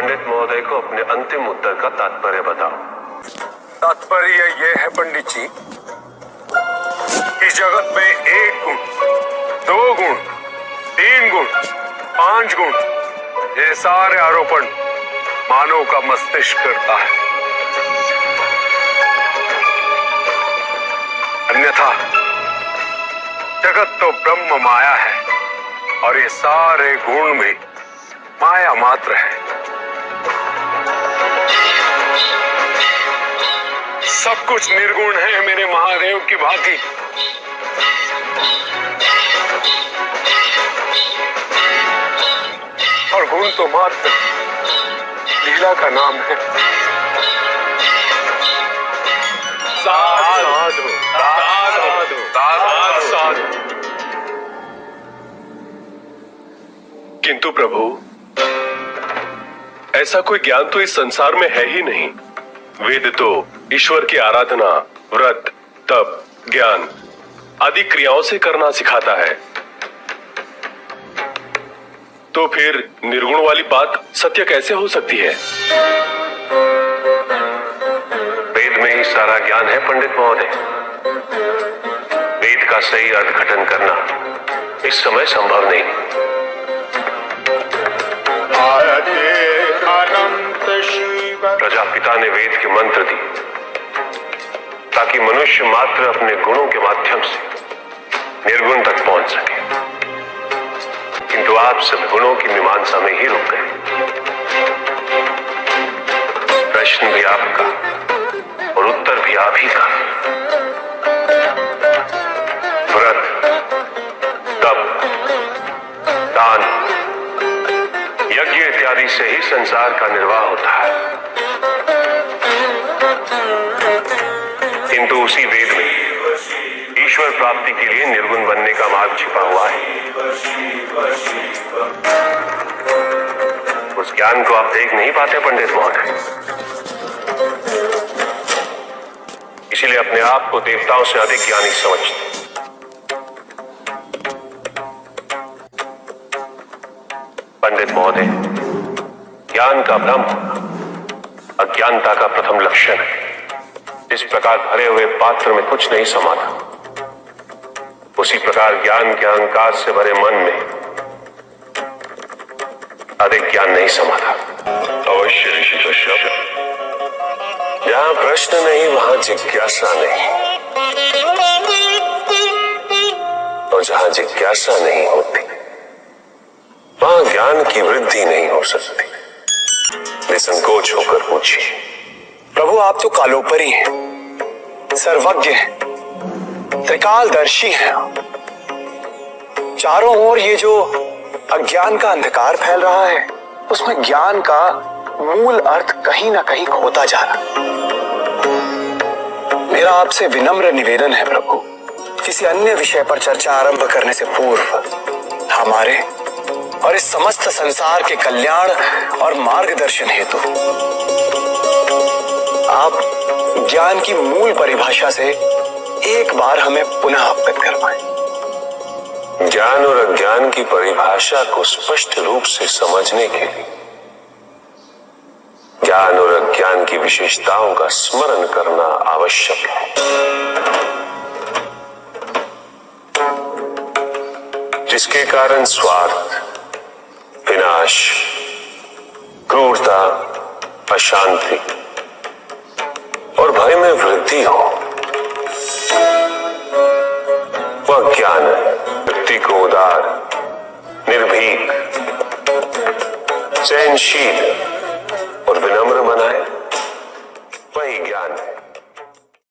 पंडित महोदय को अपने अंतिम उत्तर का तात्पर्य बताओ। तात्पर्य ये है पंडित जी कि जगत में 1 गुण, 2 गुण, 3 गुण, 5 गुण, ये सारे आरोपण मानव का मस्तिष्क करता है। अन्यथा जगत तो ब्रह्म माया है और ये सारे गुण भी माया मात्र है। सब कुछ निर्गुण है मेरे महादेव की भांति। और गुण तो मात्र लीला का नाम है। साधु साधु साधु साधु। किंतु प्रभु, ऐसा कोई ज्ञान तो इस संसार में है ही नहीं। वेद तो ईश्वर की आराधना, व्रत, तप, ज्ञान आदि क्रियाओं से करना सिखाता है। तो फिर निर्गुण वाली बात सत्य कैसे हो सकती है? वेद में ही सारा ज्ञान है पंडित महोदय। वेद का सही अर्थघटन करना इस समय संभव नहीं। प्रजापिता ने वेद के मंत्र दी ताकि मनुष्य मात्र अपने गुणों के माध्यम से निर्गुण तक पहुंच सके, किंतु आप सब गुणों की मीमांसा में ही रुक गए। प्रश्न भी आपका और उत्तर भी आप ही का। व्रत, तप, दान, यज्ञ इत्यादि से ही संसार का निर्वाह होता है, किंतु उसी वेद में ईश्वर प्राप्ति के लिए निर्गुण बनने का मार्ग छिपा हुआ है। उस ज्ञान को आप देख नहीं पाते पंडित महोदय, इसीलिए अपने आप को देवताओं से अधिक ज्ञानी समझते। पंडित महोदय, ज्ञान का भ्रम अज्ञानता का प्रथम लक्षण है। इस प्रकार भरे हुए पात्र में कुछ नहीं समाता, उसी प्रकार ज्ञान के अहंकार से भरे मन में अधिक ज्ञान नहीं समाता। अवश्य ऋषि कश्यप। जहां प्रश्न नहीं वहां जिज्ञासा नहीं, और जहां जिज्ञासा नहीं होती वहां ज्ञान की वृद्धि नहीं हो सकती। निसंकोच होकर पूछिए। प्रभु, आप तो कालोपरी हैं, सर्वज्ञ हैं, त्रिकालदर्शी हैं। चारों ओर ये जो अज्ञान का अंधकार फैल रहा है, उसमें ज्ञान का मूल अर्थ कहीं ना कहीं खोता जा रहा। मेरा आपसे विनम्र निवेदन है प्रभु, किसी अन्य विषय पर चर्चा आरंभ करने से पूर्व हमारे और इस समस्त संसार के कल्याण और मार्गदर्शन हेतु आप ज्ञान की मूल परिभाषा से एक बार हमें पुनः अवगत करवाएं। ज्ञान और अज्ञान की परिभाषा को स्पष्ट रूप से समझने के लिए ज्ञान और अज्ञान की विशेषताओं का स्मरण करना आवश्यक है। जिसके कारण स्वार्थ, विनाश, क्रूरता, अशांति और भय में वृद्धि हो, वह ज्ञान व्यक्ति को उदार, निर्भीक, सहनशील और विनम्र